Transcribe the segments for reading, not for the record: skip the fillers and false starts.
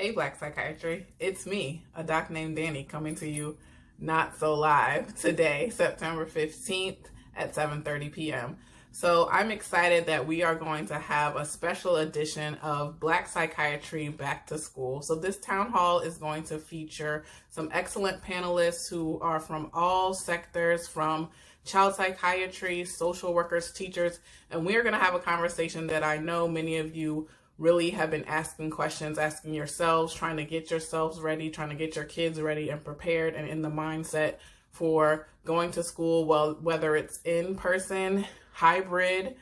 Hey, Black Psychiatry. It's me, a doc named Danny, coming to you not so live today, September 15th at 7:30 p.m. So I'm excited that we are going to have a special edition of Black Psychiatry Back to School. So this town hall is going to feature some excellent panelists who are from all sectors, from child psychiatry, social workers, teachers, and we are going to have a conversation that I know many of you really have been asking questions, asking yourselves, trying to get yourselves ready, trying to get your kids ready and prepared and in the mindset for going to school, well, whether it's in person, hybrid,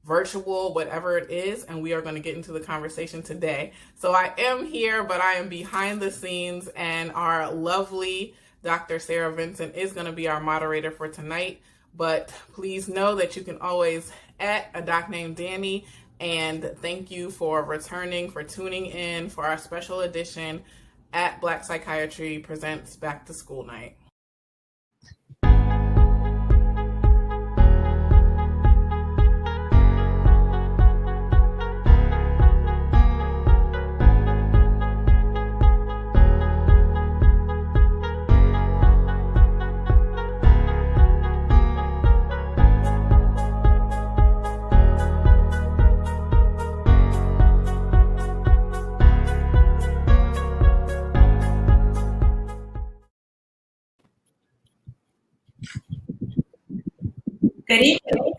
virtual, whatever it is. And we are going to get into the conversation today. So I am here, but I am behind the scenes, and our lovely Dr. Sarah Vincent is going to be our moderator for tonight. But please know that you can always at a doc named Danny. And thank you for returning, for tuning in for our special edition at Black Psychiatry Presents Back to School Night. Good evening.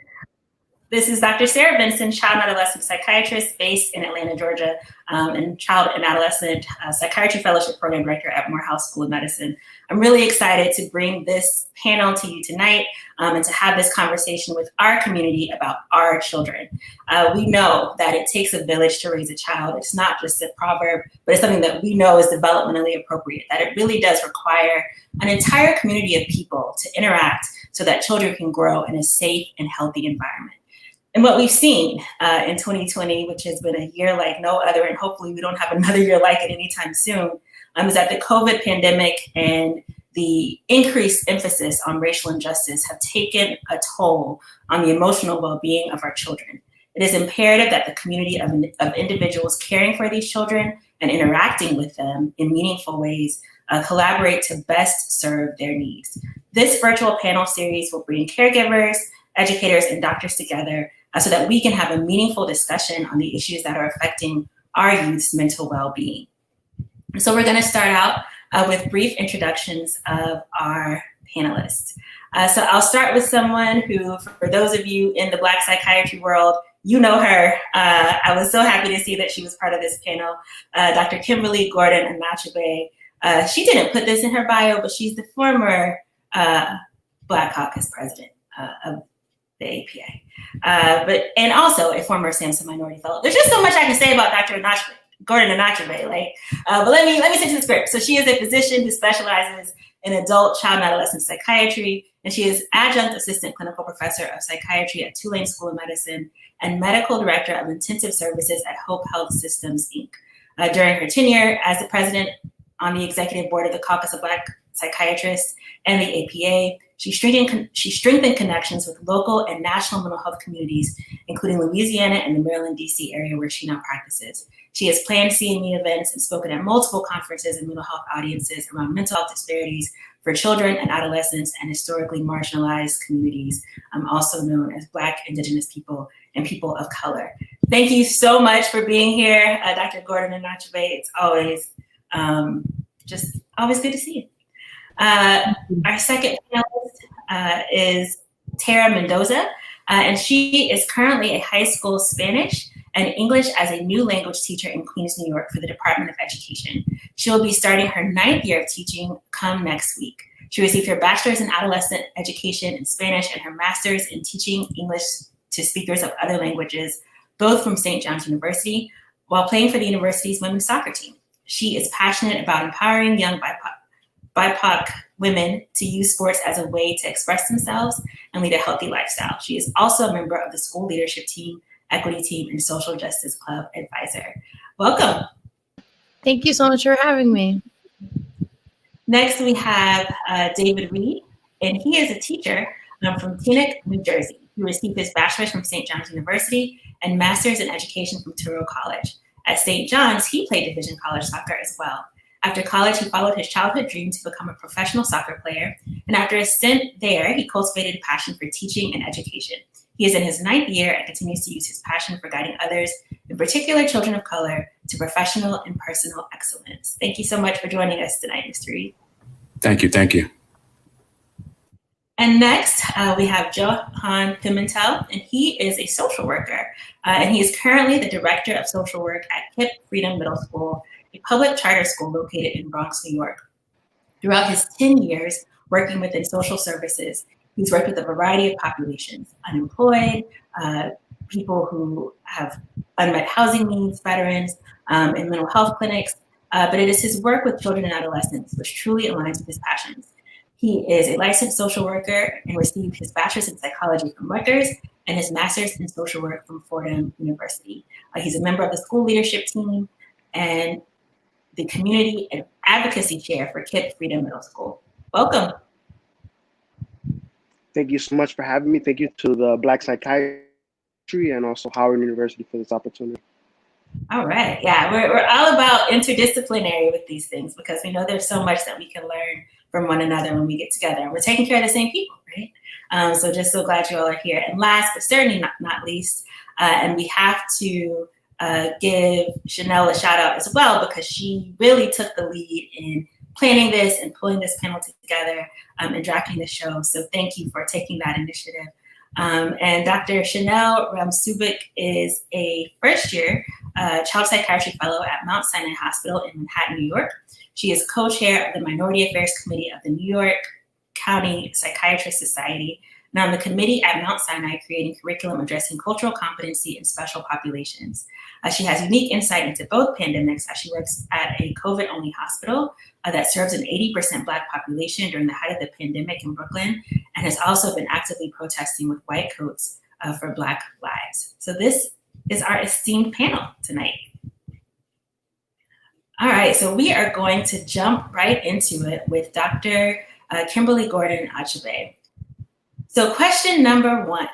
This is Dr. Sarah Vincent, child and adolescent psychiatrist based in Atlanta, Georgia, and child and adolescent psychiatry fellowship program director at Morehouse School of Medicine. I'm really excited to bring this panel to you tonight and to have this conversation with our community about our children. We know that it takes a village to raise a child. It's not just a proverb, but it's something that we know is developmentally appropriate, that it really does require an entire community of people to interact so that children can grow in a safe and healthy environment. And what we've seen in 2020, which has been a year like no other, and hopefully we don't have another year like it anytime soon, is that the COVID pandemic and the increased emphasis on racial injustice have taken a toll on the emotional well-being of our children. It is imperative that the community of individuals caring for these children and interacting with them in meaningful ways collaborate to best serve their needs. This virtual panel series will bring caregivers, educators, and doctors together so that we can have a meaningful discussion on the issues that are affecting our youth's mental well-being. So we're going to start out with brief introductions of our panelists. So I'll start with someone who, for those of you in the Black psychiatry world, you know her. I was so happy to see that she was part of this panel, Dr. Kimberly Gordon Anachabe. She didn't put this in her bio, but she's the former Black Caucus president of the APA, and also a former Samson Minority Fellow. There's just so much I can say about Dr. Gordon Anachabe, but let me stick to the script. So she is a physician who specializes in adult, child, and adolescent psychiatry, and she is adjunct assistant clinical professor of psychiatry at Tulane School of Medicine and medical director of intensive services at Hope Health Systems, Inc. During her tenure as the president on the executive board of the Caucus of Black Psychiatrists and the APA, she strengthened connections with local and national mental health communities, including Louisiana and the Maryland, D.C. area where she now practices. She has planned CME events and spoken at multiple conferences and mental health audiences around mental health disparities for children and adolescents and historically marginalized communities, also known as Black, Indigenous people, and people of color. Thank you so much for being here, Dr. Gordon Anachabe. It's always just always good to see you. Our second panelist is Tara Mendoza, and she is currently a high school Spanish and English as a new language teacher in Queens, New York for the Department of Education. She will be starting her 9th year of teaching come next week. She received her bachelor's in adolescent education in Spanish and her master's in teaching English to speakers of other languages, both from St. John's University, while playing for the university's women's soccer team. She is passionate about empowering young BIPOC women to use sports as a way to express themselves and lead a healthy lifestyle. She is also a member of the school leadership team, equity team, and social justice club advisor. Welcome. Thank you so much for having me. Next, we have David Reed, and he is a teacher from Teaneck, New Jersey. He received his bachelor's from St. John's University and master's in education from Touro College. At St. John's, he played Division College soccer as well. After college, he followed his childhood dream to become a professional soccer player. And after a stint there, he cultivated a passion for teaching and education. He is in his 9th year and continues to use his passion for guiding others, in particular children of color, to professional and personal excellence. Thank you so much for joining us tonight, Mr. Reed. Thank you. Thank you. And next, we have Johan Pimentel, and he is a social worker. And he is currently the director of social work at KIPP Freedom Middle School, a public charter school located in Bronx, New York. Throughout his 10 years working within social services, he's worked with a variety of populations: unemployed, people who have unmet housing needs, veterans, and mental health clinics. But it is his work with children and adolescents which truly aligns with his passions. He is a licensed social worker and received his bachelor's in psychology from Rutgers and his master's in social work from Fordham University. He's a member of the school leadership team and the community and advocacy chair for KIPP Freedom Middle School. Welcome. Thank you so much for having me. Thank you to the Black Psychiatry and also Howard University for this opportunity. All right. Yeah, we're all about interdisciplinary with these things because we know there's so much that we can learn from one another when we get together. And we're taking care of the same people, right? So just so glad you all are here. And last, but certainly not least, and we have to give Chanel a shout out as well because she really took the lead in planning this and pulling this panel together and drafting the show. So thank you for taking that initiative. And Dr. Chanel Ramsubik is a first-year child psychiatry fellow at Mount Sinai Hospital in Manhattan, New York. She is co-chair of the Minority Affairs Committee of the New York County Psychiatrist Society, and on the committee at Mount Sinai creating curriculum addressing cultural competency in special populations. She has unique insight into both pandemics as she works at a COVID-only hospital that serves an 80% Black population during the height of the pandemic in Brooklyn, and has also been actively protesting with white coats for Black lives. So this is our esteemed panel tonight. All right, so we are going to jump right into it with Dr. Kimberly Gordon Achebe. So question number one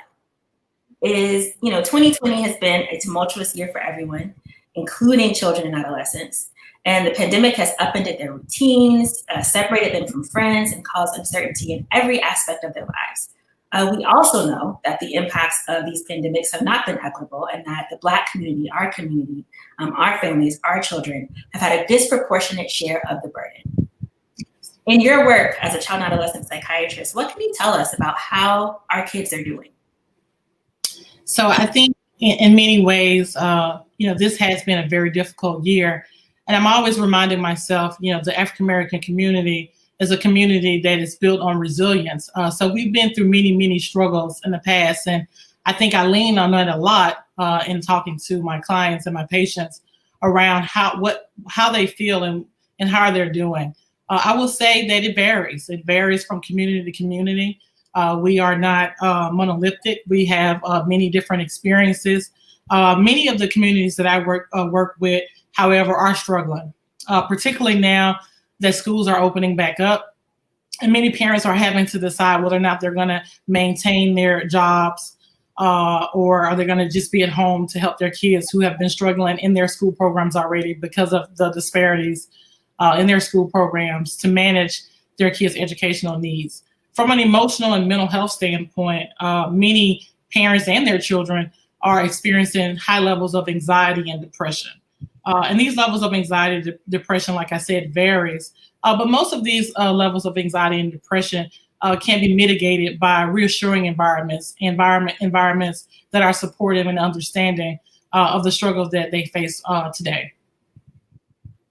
is, 2020 has been a tumultuous year for everyone, including children and adolescents. And the pandemic has upended their routines, separated them from friends, and caused uncertainty in every aspect of their lives. We also know that the impacts of these pandemics have not been equitable and that the Black community, our families, our children have had a disproportionate share of the burden. In your work as a child and adolescent psychiatrist, what can you tell us about how our kids are doing? So I think in many ways, this has been a very difficult year. And I'm always reminding myself, the African-American community is a community that is built on resilience. So we've been through many, many struggles in the past. And I think I lean on that a lot in talking to my clients and my patients around how they feel and how they're doing. I will say that it varies. It varies from community to community. We are not monolithic. We have many different experiences. Many of the communities that I work with, however, are struggling, particularly now that schools are opening back up. And many parents are having to decide whether or not they're going to maintain their jobs or are they going to just be at home to help their kids who have been struggling in their school programs already because of the disparities in their school programs to manage their kids' educational needs. From an emotional and mental health standpoint, many parents and their children are experiencing high levels of anxiety and depression. And these levels of anxiety, depression, like I said, varies. But most of these levels of anxiety and depression can be mitigated by reassuring environments that are supportive and understanding of the struggles that they face today.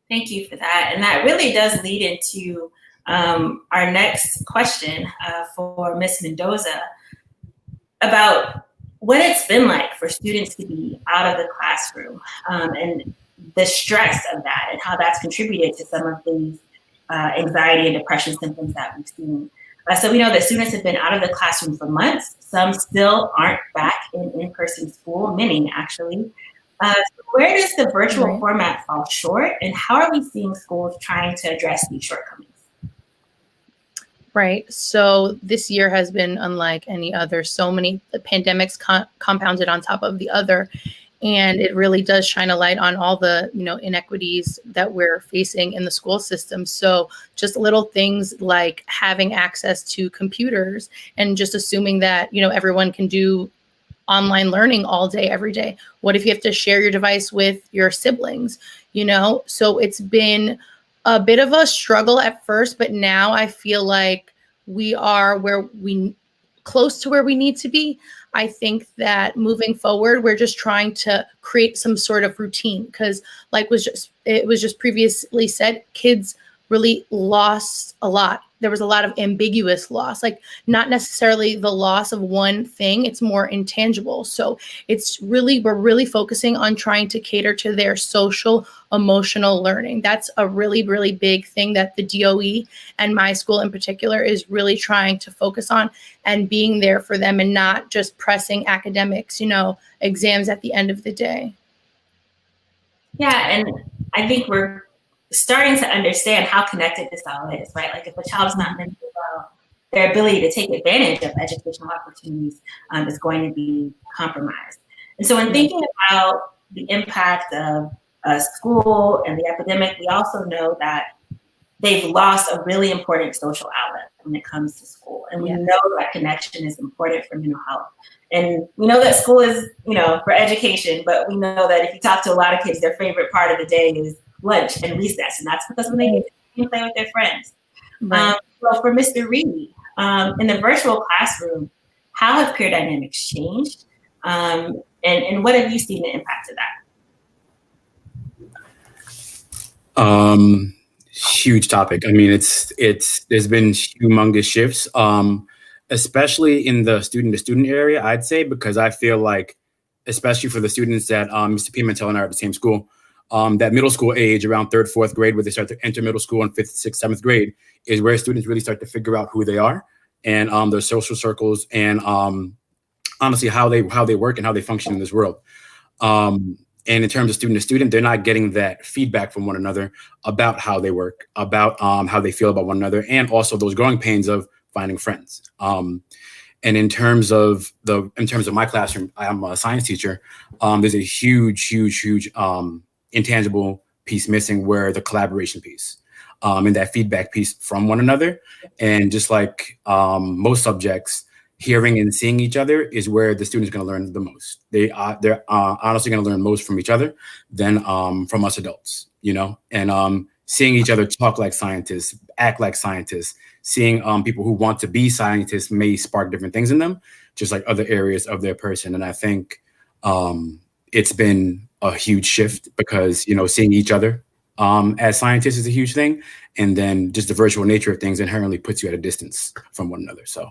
Thank you for that. And that really does lead into our next question for Ms. Mendoza about what it's been like for students to be out of the classroom and the stress of that and how that's contributed to some of these anxiety and depression symptoms that we've seen. So we know that students have been out of the classroom for months. Some still aren't back in in-person school, many actually. So where does the virtual format fall short, and how are we seeing schools trying to address these shortcomings? Right. So this year has been unlike any other. So many pandemics compounded on top of the other. And it really does shine a light on all the, inequities that we're facing in the school system. So just little things like having access to computers and just assuming that, everyone can do online learning all day, every day. What if you have to share your device with your siblings, So it's been a bit of a struggle at first, but now I feel like we are close to where we need to be. I think that moving forward, we're just trying to create some sort of routine because it was just previously said, kids really lost a lot. There was a lot of ambiguous loss, like not necessarily the loss of one thing, it's more intangible. So we're really focusing on trying to cater to their social, emotional learning. That's a really, really big thing that the DOE and my school in particular is really trying to focus on and being there for them and not just pressing academics, exams at the end of the day. Yeah, and I think we're starting to understand how connected this all is, right? Like if a child's not mental well, their ability to take advantage of educational opportunities is going to be compromised. And so in thinking about the impact of school and the epidemic, we also know that they've lost a really important social outlet when it comes to school. And we know that connection is important for mental health. And we know that school is, for education, but we know that if you talk to a lot of kids, their favorite part of the day is lunch and recess. And that's because when they get to play with their friends. Right. So for Mr. Reed, in the virtual classroom, how have peer dynamics changed? And what have you seen the impact of that? Huge topic. I mean, there's been humongous shifts, especially in the student-to-student area, I'd say, because I feel like, especially for the students that Mr. Pimentel and I are at the same school, that middle school age, around 3rd, 4th grade, where they start to enter middle school in 5th, 6th, 7th grade, is where students really start to figure out who they are and their social circles and honestly how they work and how they function in this world. And in terms of student to student, they're not getting that feedback from one another about how they work, about how they feel about one another, and also those growing pains of finding friends. And in terms of my classroom, I'm a science teacher. There's a huge intangible piece missing, where the collaboration piece and that feedback piece from one another. And just like most subjects, hearing and seeing each other is where the students are going to learn the most. They're honestly going to learn most from each other than from us adults, and seeing each other talk like scientists, act like scientists, seeing people who want to be scientists may spark different things in them, just like other areas of their person. And I think it's been a huge shift because, seeing each other as scientists is a huge thing. And then just the virtual nature of things inherently puts you at a distance from one another. So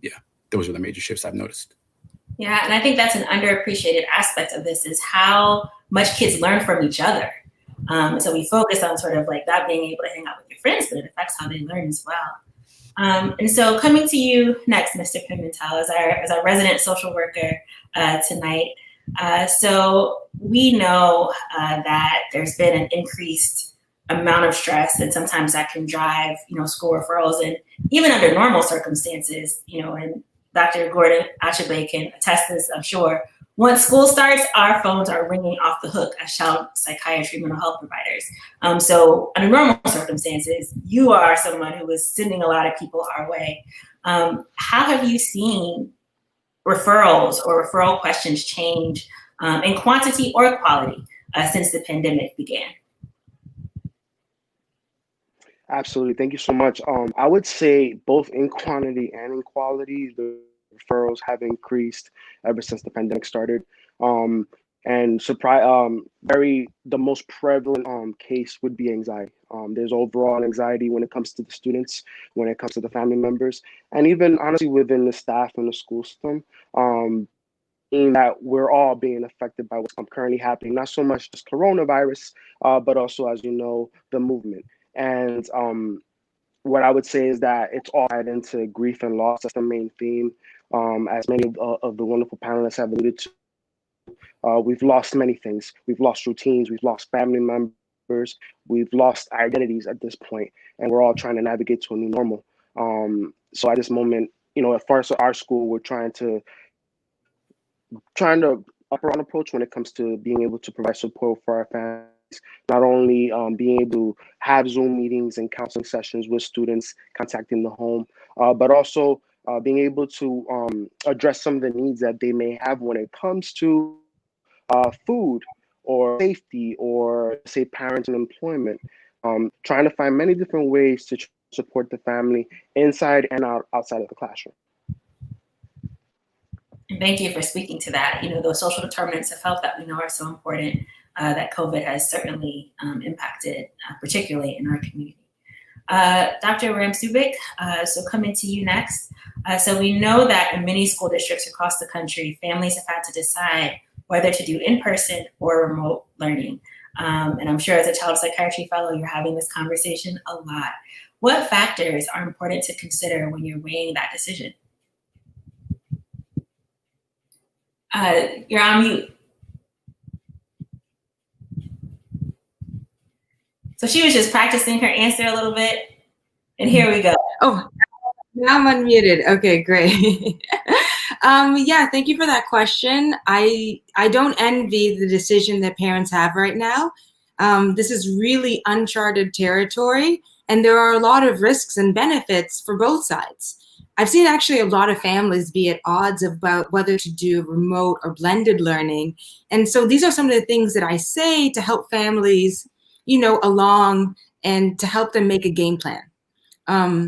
yeah, those are the major shifts I've noticed. Yeah, and I think that's an underappreciated aspect of this is how much kids learn from each other. So we focus on sort of like that being able to hang out with your friends, but it affects how they learn as well. And so coming to you next, Mr. Pimentel, as our resident social worker tonight. So we know that there's been an increased amount of stress, and sometimes that can drive, school referrals, and even under normal circumstances, and Dr. Gordon Achebe can attest to this, I'm sure. Once school starts, our phones are ringing off the hook as child psychiatry mental health providers. So under normal circumstances, you are someone who is sending a lot of people our way. How have you seen referrals or referral questions change in quantity or quality since the pandemic began? Absolutely. Thank you so much. I would say both in quantity and in quality, the referrals have increased ever since the pandemic started. And the most prevalent case would be anxiety. There's overall anxiety when it comes to the students, when it comes to the family members, and even honestly within the staff in the school system. In that we're all being affected by what's currently happening, not so much just coronavirus, but also, as you know, the movement. And what I would say is that it's all tied into grief and loss. That's the main theme. As many of the wonderful panelists have alluded to, we've lost many things. We've lost routines. We've lost family members. We've lost identities at this point, and we're all trying to navigate to a new normal. So at this moment, as far as our school, we're trying to up-around approach when it comes to being able to provide support for our families. Not only being able to have Zoom meetings and counseling sessions with students contacting the home, but also being able to address some of the needs that they may have when it comes to food or safety or, say, parenting employment. Trying to find many different ways to support the family inside and outside of the classroom. And thank you for speaking to that. You know, those social determinants of health that we know are so important, that COVID has certainly impacted, particularly in our community. Dr. Ramsubik, so coming to you next. So we know that in many school districts across the country, families have had to decide whether to do in-person or remote learning. And I'm sure as a child psychiatry fellow, you're having this conversation a lot. What factors are important to consider when you're weighing that decision? You're on mute. So she was just practicing her answer a little bit, and here we go. Oh, now I'm unmuted. Okay, great. Yeah, thank you for that question. I don't envy the decision that parents have right now. This is really uncharted territory, and there are a lot of risks and benefits for both sides. I've seen actually a lot of families be at odds about whether to do remote or blended learning. And so these are some of the things that I say to help families, you know, along and to help them make a game plan.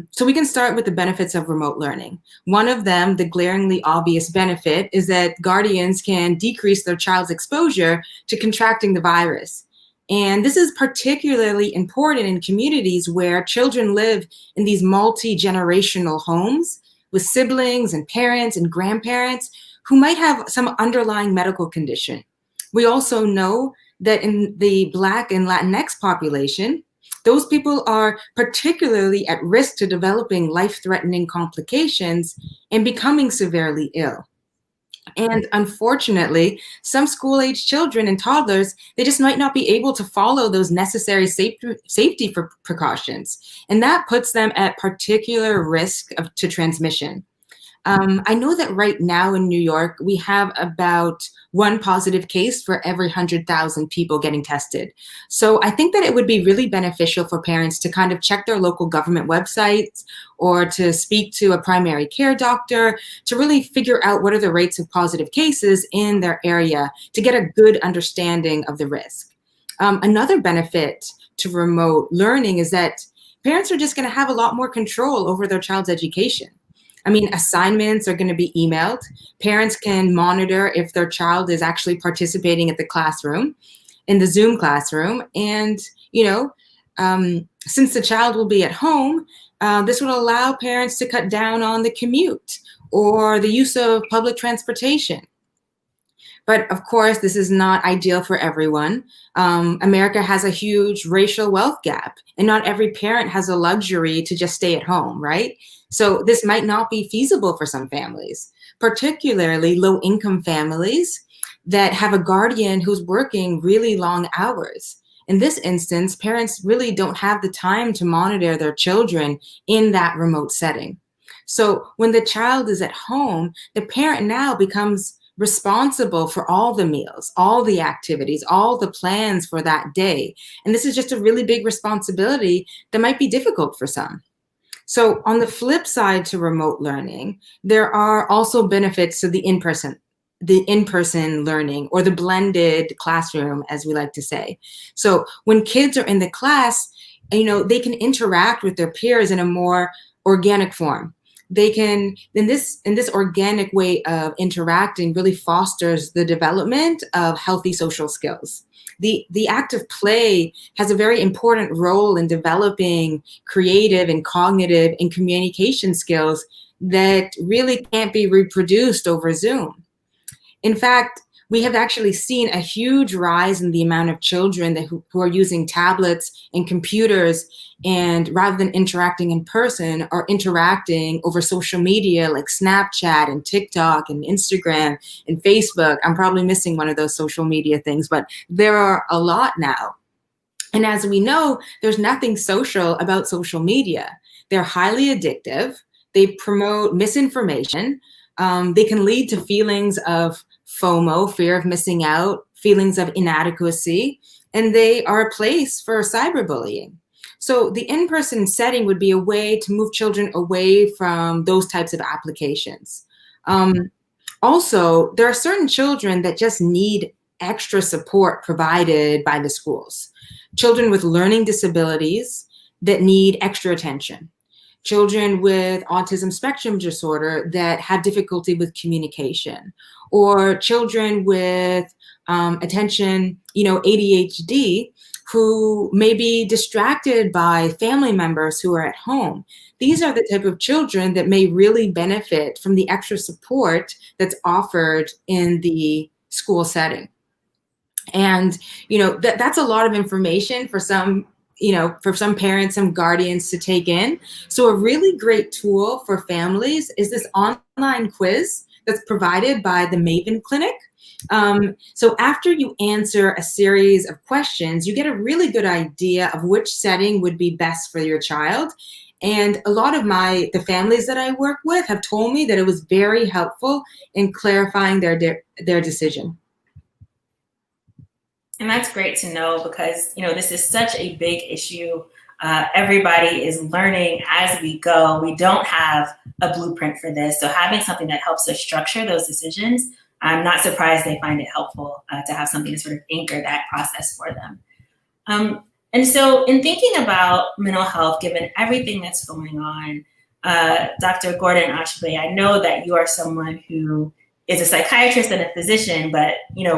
So we can start with the benefits of remote learning. One of them, the glaringly obvious benefit, is that guardians can decrease their child's exposure to contracting the virus. And this is particularly important in communities where children live in these multi-generational homes with siblings and parents and grandparents who might have some underlying medical condition. We also know that in the Black and Latinx population, those people are particularly at risk to developing life-threatening complications and becoming severely ill. And unfortunately, some school-age children and toddlers, they just might not be able to follow those necessary safety precautions. And that puts them at particular risk to transmission. I know that right now in New York, we have about one positive case for every 100,000 people getting tested. So I think that it would be really beneficial for parents to kind of check their local government websites or to speak to a primary care doctor to really figure out what are the rates of positive cases in their area to get a good understanding of the risk. Another benefit to remote learning is that parents are just going to have a lot more control over their child's education. I mean, assignments are going to be emailed. Parents can monitor if their child is actually participating at the classroom, in the Zoom classroom. And, you know, since the child will be at home, this would allow parents to cut down on the commute or the use of public transportation. But of course, this is not ideal for everyone. America has a huge racial wealth gap, and not every parent has the luxury to just stay at home, right? So this might not be feasible for some families, particularly low-income families that have a guardian who's working really long hours. In this instance, parents really don't have the time to monitor their children in that remote setting. So when the child is at home, the parent now becomes responsible for all the meals, all the activities, all the plans for that day. And this is just a really big responsibility that might be difficult for some. So on the flip side to remote learning, there are also benefits to the in-person learning or the blended classroom, as we like to say. So when kids are in the class, you know, they can interact with their peers in a more organic form. They can, in this organic way of interacting really fosters the development of healthy social skills. The act of play has a very important role in developing creative and cognitive and communication skills that really can't be reproduced over Zoom. In fact, we have actually seen a huge rise in the amount of children who are using tablets and computers, and rather than interacting in person, are interacting over social media like Snapchat and TikTok and Instagram and Facebook. I'm probably missing one of those social media things, but there are a lot now. And as we know, there's nothing social about social media. They're highly addictive. They promote misinformation. They can lead to feelings of FOMO, fear of missing out, feelings of inadequacy, and they are a place for cyberbullying. So the in-person setting would be a way to move children away from those types of applications. Also, there are certain children that just need extra support provided by the schools. Children with learning disabilities that need extra attention. Children with autism spectrum disorder that have difficulty with communication, or children with attention, ADHD, who may be distracted by family members who are at home. These are the type of children that may really benefit from the extra support that's offered in the school setting. And, that's a lot of information for some parents, some guardians to take in. So a really great tool for families is this online quiz that's provided by the Maven Clinic. So after you answer a series of questions, you get a really good idea of which setting would be best for your child. And a lot of the families that I work with have told me that it was very helpful in clarifying their decision. And that's great to know because, this is such a big issue. Everybody is learning as we go. We don't have a blueprint for this. So having something that helps us structure those decisions, I'm not surprised they find it helpful to have something to sort of anchor that process for them. And so in thinking about mental health, given everything that's going on, Dr. Gordon Ashby, I know that you are someone who is a psychiatrist and a physician, but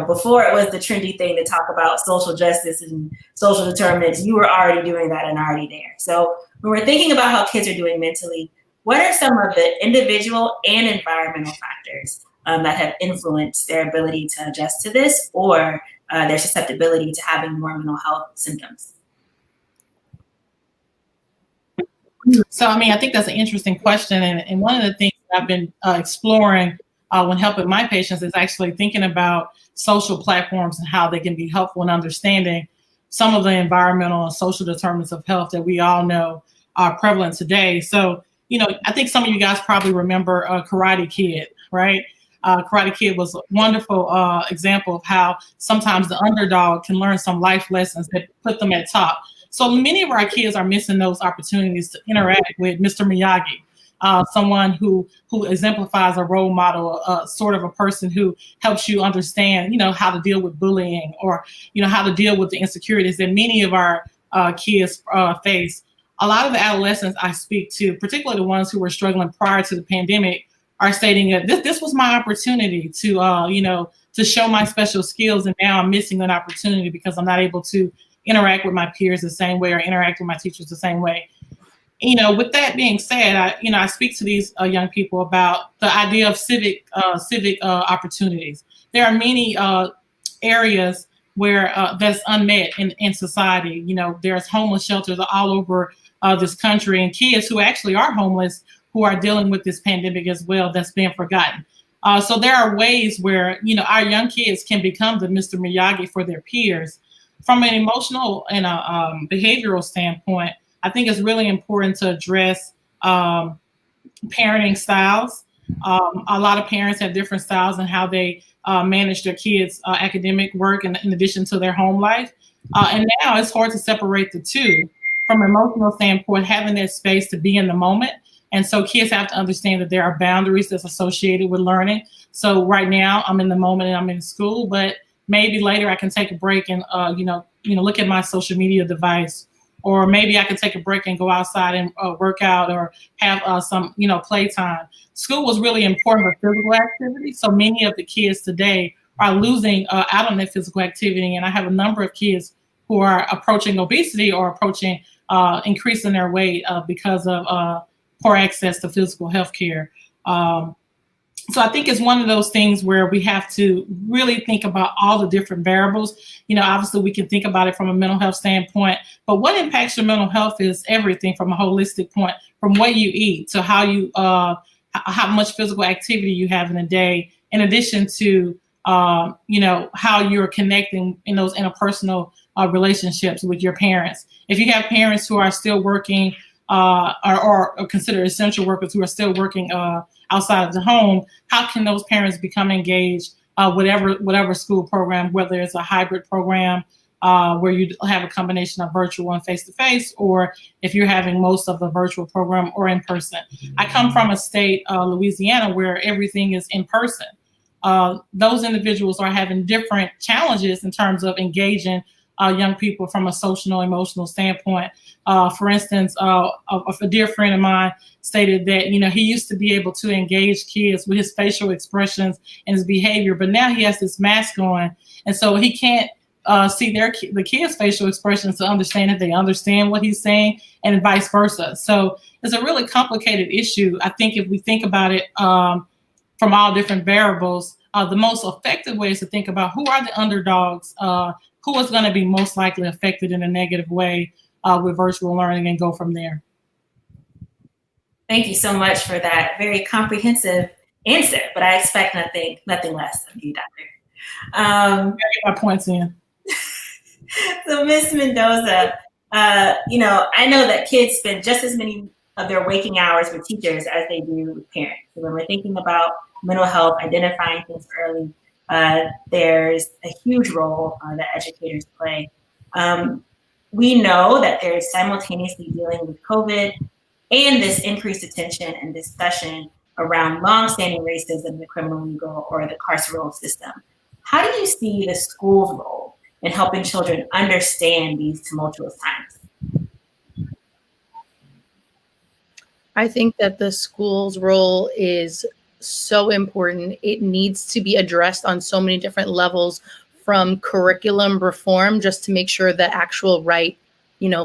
before it was the trendy thing to talk about social justice and social determinants, you were already doing that and already there. So when we're thinking about how kids are doing mentally, what are some of the individual and environmental factors that have influenced their ability to adjust to this or their susceptibility to having more mental health symptoms? So, I think that's an interesting question. And one of the things I've been exploring when helping my patients is actually thinking about social platforms and how they can be helpful in understanding some of the environmental and social determinants of health that we all know are prevalent today. So, I think some of you guys probably remember Karate Kid, right? Karate Kid was a wonderful example of how sometimes the underdog can learn some life lessons that put them at top. So many of our kids are missing those opportunities to interact with Mr. Miyagi. Someone who exemplifies a role model, sort of a person who helps you understand, how to deal with bullying or, how to deal with the insecurities that many of our kids face. A lot of the adolescents I speak to, particularly the ones who were struggling prior to the pandemic, are stating that this was my opportunity to, to show my special skills. And now I'm missing that opportunity because I'm not able to interact with my peers the same way or interact with my teachers the same way. With that being said, I speak to these young people about the idea of civic opportunities. There are many areas where that's unmet in society. There's homeless shelters all over this country, and kids who actually are homeless who are dealing with this pandemic as well that's being forgotten. So there are ways where our young kids can become the Mr. Miyagi for their peers. From an emotional and a behavioral standpoint, I think it's really important to address parenting styles. A lot of parents have different styles in how they manage their kids' academic work in addition to their home life. And now it's hard to separate the two. From an emotional standpoint, having that space to be in the moment. And so kids have to understand that there are boundaries that's associated with learning. So right now I'm in the moment and I'm in school, but maybe later I can take a break and look at my social media device, or maybe I can take a break and go outside and work out or have some playtime. School was really important for physical activity. So many of the kids today are losing out on that physical activity, and I have a number of kids who are approaching obesity or approaching increasing their weight because of poor access to physical health care. So I think it's one of those things where we have to really think about all the different variables. Obviously we can think about it from a mental health standpoint, but what impacts your mental health is everything from a holistic point, from what you eat to how you, how much physical activity you have in a day, in addition to, how you're connecting in those interpersonal relationships with your parents. If you have parents who are still working or considered essential workers who are still working outside of the home, how can those parents become engaged whatever school program, whether it's a hybrid program where you have a combination of virtual and face-to-face, or if you're having most of the virtual program or in person. I come from a state, Louisiana, where everything is in person. Those individuals are having different challenges in terms of engaging young people from a social and emotional standpoint. For instance, a dear friend of mine stated that, he used to be able to engage kids with his facial expressions and his behavior, but now he has this mask on, and so he can't see the kids' facial expressions to understand if they understand what he's saying, and vice versa. So it's a really complicated issue. I think if we think about it from all different variables, the most effective way is to think about who are the underdogs, who is going to be most likely affected in a negative way with virtual learning, and go from there. Thank you so much for that very comprehensive answer, but I expect nothing less of you, Doctor. Get my points in. So, Ms. Mendoza, I know that kids spend just as many of their waking hours with teachers as they do with parents. So when we're thinking about mental health, identifying things early, there's a huge role that educators play. We know that they're simultaneously dealing with COVID and this increased attention and discussion around longstanding racism in the criminal legal or the carceral system. How do you see the school's role in helping children understand these tumultuous times? I think that the school's role is so important. It needs to be addressed on so many different levels, from curriculum reform, just to make sure the actual right,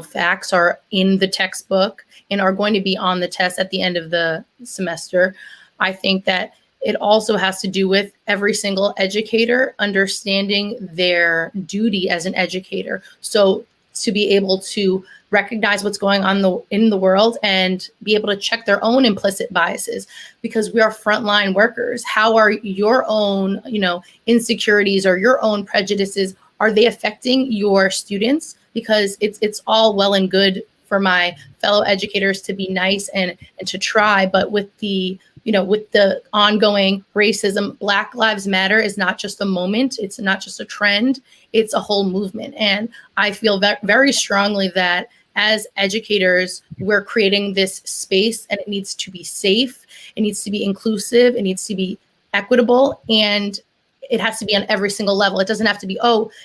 facts are in the textbook and are going to be on the test at the end of the semester. I think that it also has to do with every single educator understanding their duty as an educator. So to be able to recognize what's going on in the world and be able to check their own implicit biases, because we are frontline workers. How are your own, insecurities or your own prejudices, are they affecting your students? Because it's all well and good for my fellow educators to be nice and to try, but with the ongoing racism, Black Lives Matter is not just a moment. It's not just a trend. It's a whole movement. And I feel very strongly that as educators, we're creating this space, and it needs to be safe. It needs to be inclusive. It needs to be equitable. And it has to be on every single level. It doesn't have to be,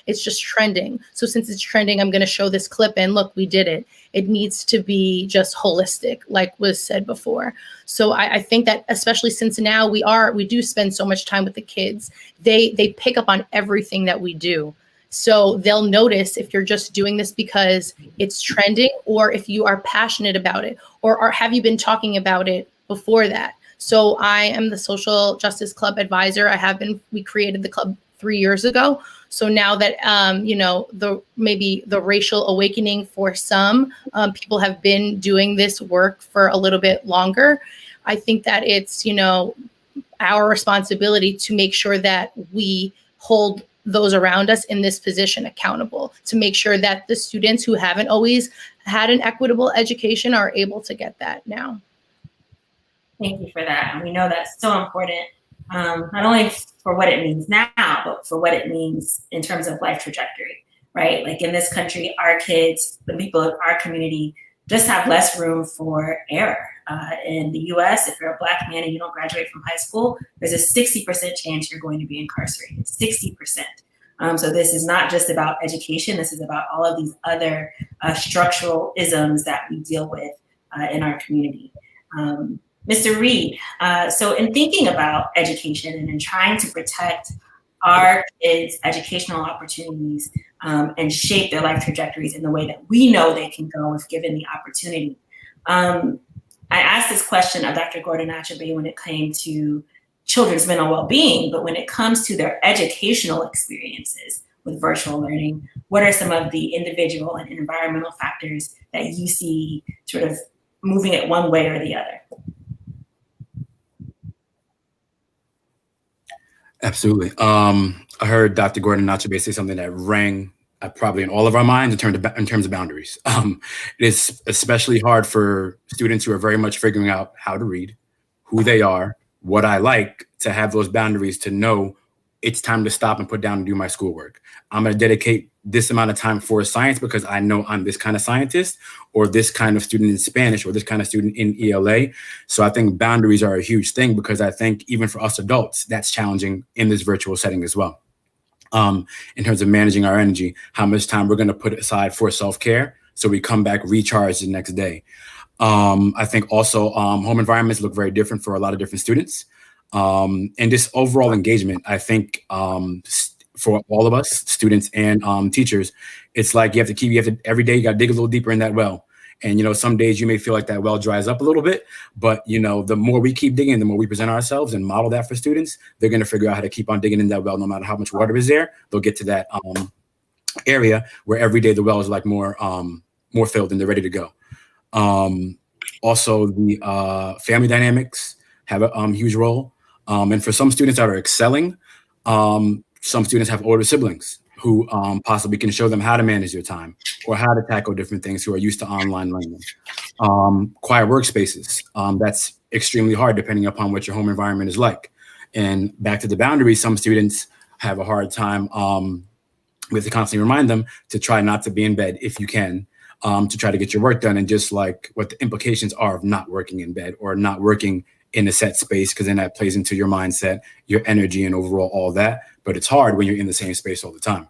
it's just trending. So since it's trending, I'm going to show this clip and look, we did it. It needs to be just holistic, like was said before. So I think that, especially since now we do spend so much time with the kids, they pick up on everything that we do. So they'll notice if you're just doing this because it's trending, or if you are passionate about it, or have you been talking about it before that. So I am the Social Justice Club advisor. We created the club 3 years ago. So now that, maybe the racial awakening for some people have been doing this work for a little bit longer, I think that it's, our responsibility to make sure that we hold those around us in this position accountable, to make sure that the students who haven't always had an equitable education are able to get that now. Thank you for that. And we know that's so important, not only for what it means now, but for what it means in terms of life trajectory, right? Like in this country, our kids, the people of our community, just have less room for error. In the US, if you're a Black man and you don't graduate from high school, there's a 60% chance you're going to be incarcerated, 60%. So this is not just about education. This is about all of these other structural isms that we deal with in our community. Mr. Reed, so in thinking about education and in trying to protect our kids' educational opportunities and shape their life trajectories in the way that we know they can go if given the opportunity, I asked this question of Dr. Gordon Achabe when it came to children's mental well-being, but when it comes to their educational experiences with virtual learning, what are some of the individual and environmental factors that you see sort of moving it one way or the other? Absolutely. I heard Dr. Gordon Achabe say something that rang probably in all of our minds in terms of boundaries. It is especially hard for students who are very much figuring out how to read, who they are, what I like, to have those boundaries, to know it's time to stop and put down and do my schoolwork. I'm going to dedicate this amount of time for science because I know I'm this kind of scientist or this kind of student in Spanish or this kind of student in ELA. So I think boundaries are a huge thing because I think even for us adults, that's challenging in this virtual setting as well. In terms of managing our energy, how much time we're going to put aside for self-care so we come back recharged the next day. I think also home environments look very different for a lot of different students. And just overall engagement, I think for all of us, students and teachers, it's like every day you got to dig a little deeper in that well. And, some days you may feel like that well dries up a little bit, but, the more we keep digging, the more we present ourselves and model that for students, they're going to figure out how to keep on digging in that well, no matter how much water is there. They'll get to that area where every day the well is like more filled and they're ready to go. Also, the family dynamics have a huge role. And for some students that are excelling, some students have older siblings who possibly can show them how to manage their time or how to tackle different things who are used to online learning. Quiet workspaces, that's extremely hard depending upon what your home environment is like. And back to the boundaries, some students have a hard time with to constantly remind them to try not to be in bed if you can, to try to get your work done, and just like what the implications are of not working in bed or not working in a set space, because then that plays into your mindset, your energy, and overall all that. But it's hard when you're in the same space all the time.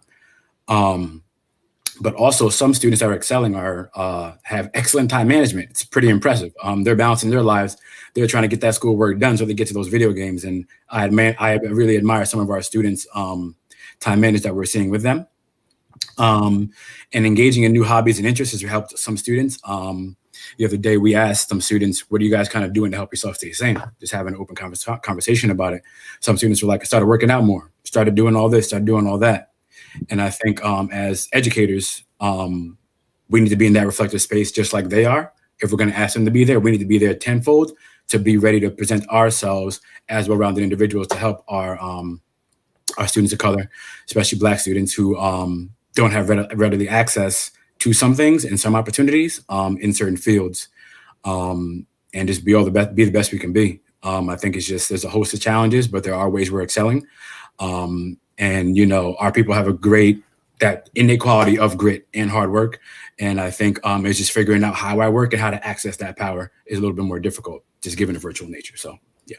But also some students that are excelling have excellent time management. It's pretty impressive. They're balancing their lives. They're trying to get that schoolwork done so they get to those video games. And I really admire some of our students' time management that we're seeing with them. And engaging in new hobbies and interests has helped some students. The other day we asked some students, what are you guys kind of doing to help yourself stay sane? Just having an open conversation about it. Some students were like, I started working out more, started doing all this, started doing all that. And I think as educators, we need to be in that reflective space just like they are. If we're going to ask them to be there, we need to be there tenfold to be ready to present ourselves as well-rounded individuals to help our students of color, especially Black students who don't have readily access to some things and some opportunities in certain fields, and just be the best we can be. I think it's just, there's a host of challenges, but there are ways we're excelling. And, our people have that innate quality of grit and hard work. And I think it's just figuring out how I work and how to access that power is a little bit more difficult, just given the virtual nature. So, yeah.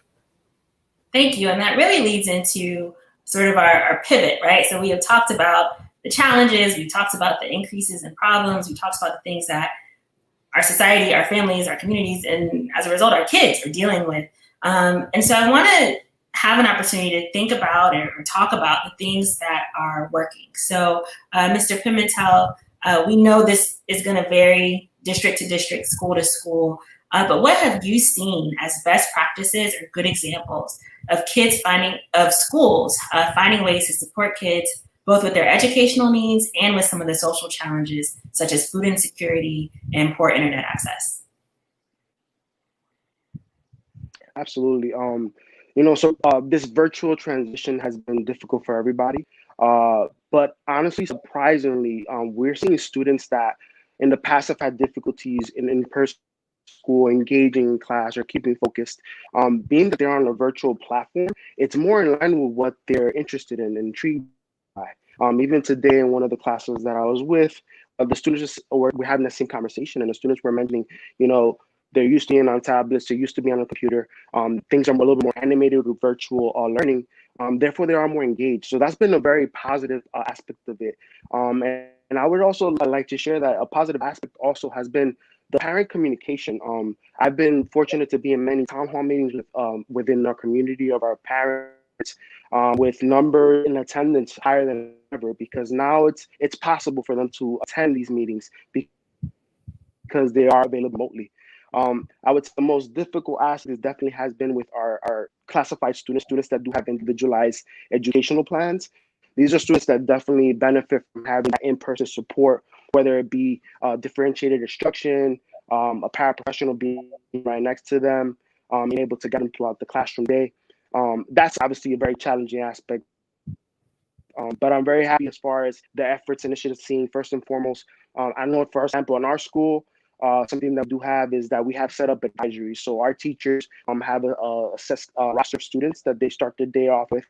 Thank you. And that really leads into sort of our pivot, right? So we have talked about the challenges, we talked about the increases in problems, we talked about the things that our society, our families, our communities, and as a result, our kids are dealing with. And so I want to have an opportunity to think about or talk about the things that are working. So Mr. Pimentel, we know this is going to vary district to district, school to school, but what have you seen as best practices or good examples of schools finding ways to support kids both with their educational needs and with some of the social challenges, such as food insecurity and poor internet access? Absolutely. This virtual transition has been difficult for everybody. But honestly, surprisingly, we're seeing students that in the past have had difficulties in in-person school, engaging in class or keeping focused. Being that they're on a virtual platform, it's more in line with what they're interested in and intrigued by. Even today in one of the classes that I was with, the students were having the same conversation, and the students were mentioning, they're used to being on tablets, they're used to being on a computer. Things are a little bit more animated with virtual learning. Therefore, they are more engaged. So that's been a very positive aspect of it. And I would also like to share that a positive aspect also has been the parent communication. I've been fortunate to be in many town hall meetings within our community of our parents, with number in attendance higher than ever, because now it's possible for them to attend these meetings because they are available remotely. I would say the most difficult aspect definitely has been with our classified students that do have individualized educational plans. These are students that definitely benefit from having that in-person support, whether it be differentiated instruction, a paraprofessional being right next to them, being able to get them throughout the classroom day. That's obviously a very challenging aspect. But I'm very happy as far as the efforts initiatives seen. First and foremost, I know, for example, in our school, something that we do have is that we have set up advisories. So our teachers have a roster of students that they start the day off with.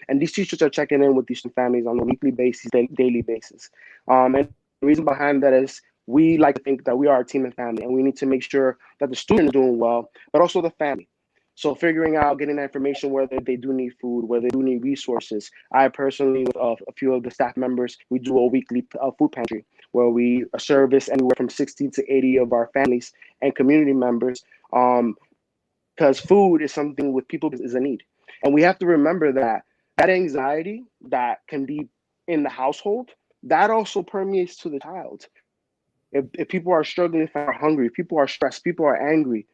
And these teachers are checking in with these families on a weekly basis, daily basis. And the reason behind that is we like to think that we are a team and family, and we need to make sure that the student is doing well, but also the family. So figuring out, getting that information, whether they do need food, whether they do need resources. I personally, with a few of the staff members, we do a weekly food pantry where we service anywhere from 60 to 80 of our families and community members, because food is something with people is a need. And we have to remember that that anxiety that can be in the household, that also permeates to the child. If people are struggling, if are hungry, if people are stressed, people are angry,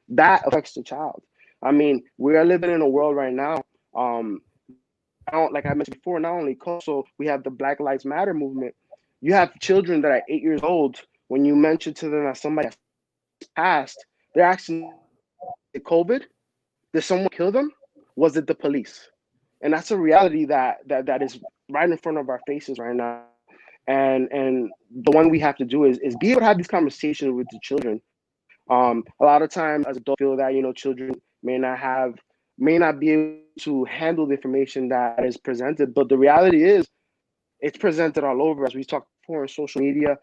that affects the child. I mean, we are living in a world right now, like I mentioned before, not only so we have the Black Lives Matter movement. You have children that are 8 years old. When you mention to them that somebody has passed, they're asking, did COVID? Did someone kill them? Was it the police? And that's a reality that is right in front of our faces right now. And the one we have to do is be able to have these conversations with the children. A lot of times as adults feel that, children may not be able to handle the information that is presented, but the reality is it's presented all over. As we talked before on social media,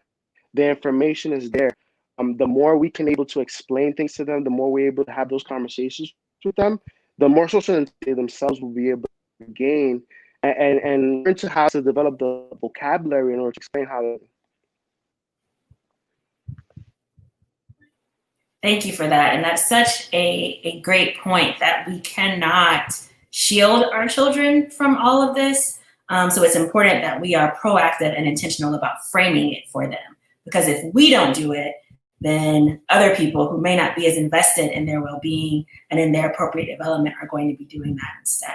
the information is there. The more we can able to explain things to them, the more we're able to have those conversations with them, the more social they themselves will be able to gain and learn to how to develop the vocabulary in order to explain how. Thank you for that. And that's such a great point, that we cannot shield our children from all of this. So it's important that we are proactive and intentional about framing it for them. Because if we don't do it, then other people who may not be as invested in their well-being and in their appropriate development are going to be doing that instead.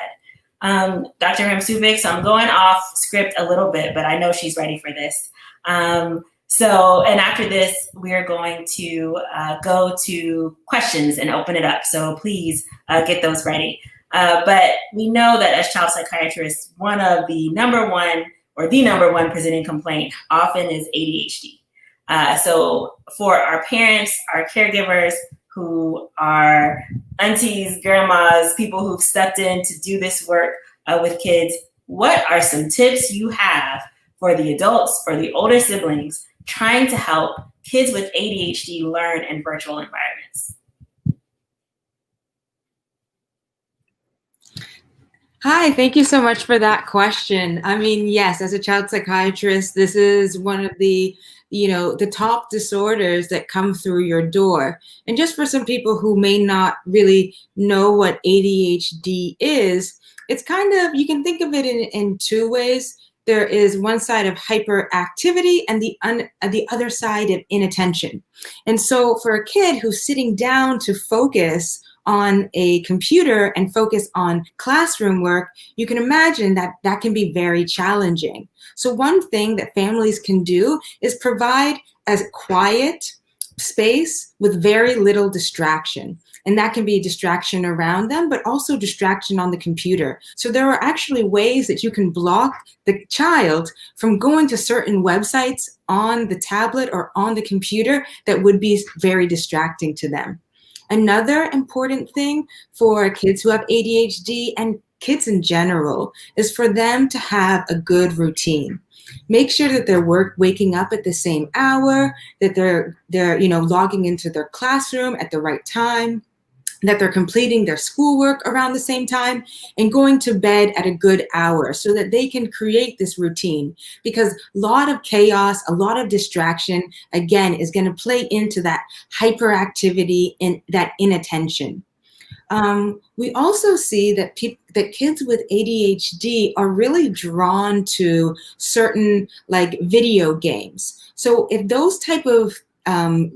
Dr. Ramsubik, so I'm going off script a little bit, but I know she's ready for this. And after this, we're going to go to questions and open it up. So please get those ready. But we know that as child psychiatrists, one of the number one presenting complaint often is ADHD. So for our parents, our caregivers who are aunties, grandmas, people who've stepped in to do this work with kids, what are some tips you have for the adults or the older siblings trying to help kids with ADHD learn in virtual environments? Hi, thank you so much for that question. I mean, yes, as a child psychiatrist, this is one of the top disorders that come through your door. And just for some people who may not really know what ADHD is, it's kind of, you can think of it in two ways. There is one side of hyperactivity and the other side of inattention. And so for a kid who's sitting down to focus on a computer and focus on classroom work, you can imagine that that can be very challenging. So one thing that families can do is provide a quiet space with very little distraction. And that can be a distraction around them, but also distraction on the computer. So there are actually ways that you can block the child from going to certain websites on the tablet or on the computer that would be very distracting to them. Another important thing for kids who have ADHD and kids in general is for them to have a good routine. Make sure that they're waking up at the same hour, that they're logging into their classroom at the right time, that they're completing their schoolwork around the same time, and going to bed at a good hour so that they can create this routine. Because a lot of chaos, a lot of distraction, again, is going to play into that hyperactivity and that inattention. We also see that kids with ADHD are really drawn to certain video games. So if those type of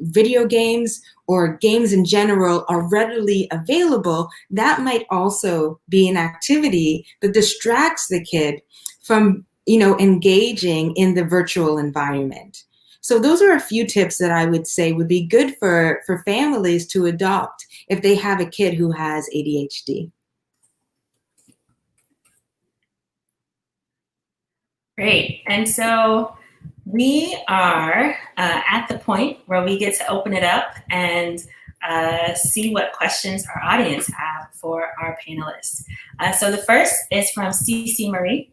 video games or games in general are readily available, that might also be an activity that distracts the kid from, engaging in the virtual environment. So those are a few tips that I would say would be good for families to adopt if they have a kid who has ADHD. Great. And so we are at the point where we get to open it up and see what questions our audience have for our panelists. So the first is from CC Marie,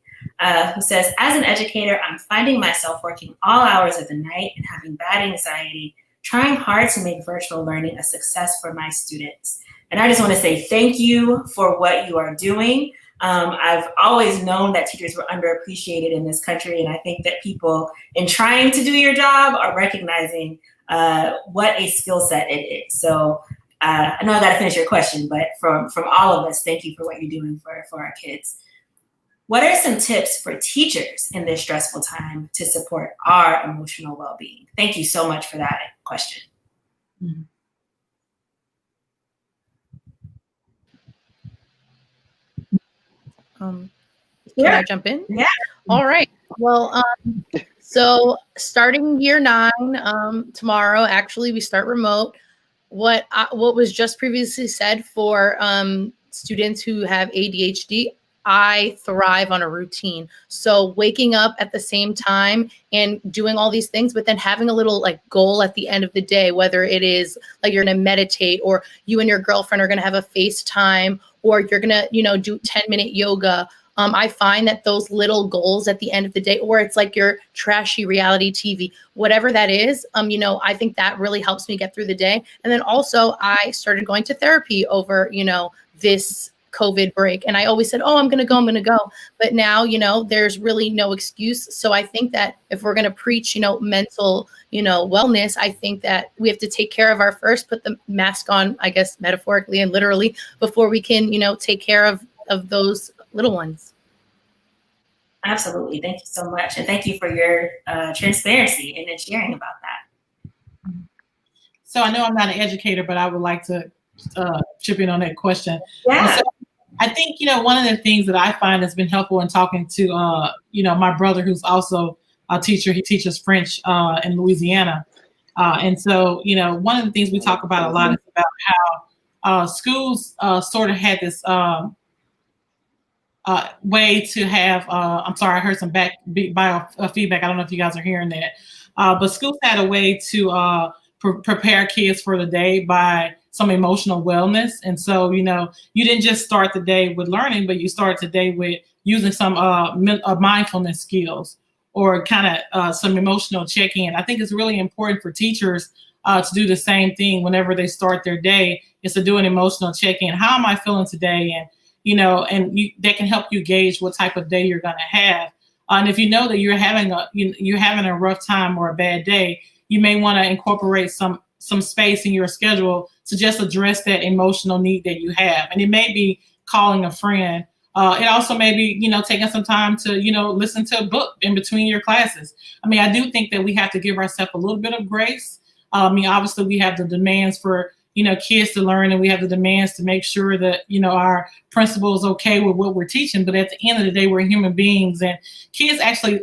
who says, as an educator, I'm finding myself working all hours of the night and having bad anxiety, trying hard to make virtual learning a success for my students. And I just want to say thank you for what you are doing. I've always known that teachers were underappreciated in this country, and I think that people, in trying to do your job, are recognizing what a skill set it is. So I know I got to finish your question, but from all of us, thank you for what you're doing for our kids. What are some tips for teachers in this stressful time to support our emotional well-being? Thank you so much for that question. Mm-hmm. Can I jump in? Yeah. All right. Well, so starting year 9 tomorrow, actually, we start remote. What was just previously said for students who have ADHD, I thrive on a routine. So waking up at the same time and doing all these things, but then having a little like goal at the end of the day, whether it is like you're going to meditate or you and your girlfriend are going to have a FaceTime or you're going to, do 10-minute yoga. I find that those little goals at the end of the day, or it's like your trashy reality TV, whatever that is, I think that really helps me get through the day. And then also I started going to therapy over, this COVID break. And I always said, oh, I'm going to go. But now, there's really no excuse. So I think that if we're going to preach, mental, wellness, I think that we have to take care of our first, put the mask on, I guess, metaphorically and literally, before we can, take care of those little ones. Absolutely. Thank you so much. And thank you for your transparency and sharing about that. So I know I'm not an educator, but I would like to chip in on that question. Yeah. So I think, one of the things that I find has been helpful in talking to, my brother, who's also a teacher. He teaches French in Louisiana. And so, one of the things we talk about a lot is about how schools sort of had this way to have, I'm sorry, I heard some bio feedback. I don't know if you guys are hearing that. But schools had a way to prepare kids for the day by some emotional wellness. And so, you didn't just start the day with learning, but you start the day with using some mindfulness skills or kind of some emotional check-in. I think it's really important for teachers to do the same thing whenever they start their day, is to do an emotional check-in. How am I feeling today? And that can help you gauge what type of day you're going to have. And if you know that you're having a rough time or a bad day, you may want to incorporate some space in your schedule to just address that emotional need that you have. And it may be calling a friend. It also may be, taking some time to, listen to a book in between your classes. I mean, I do think that we have to give ourselves a little bit of grace. Obviously we have the demands for, kids to learn, and we have the demands to make sure that, our principal is okay with what we're teaching. But at the end of the day, we're human beings, and kids actually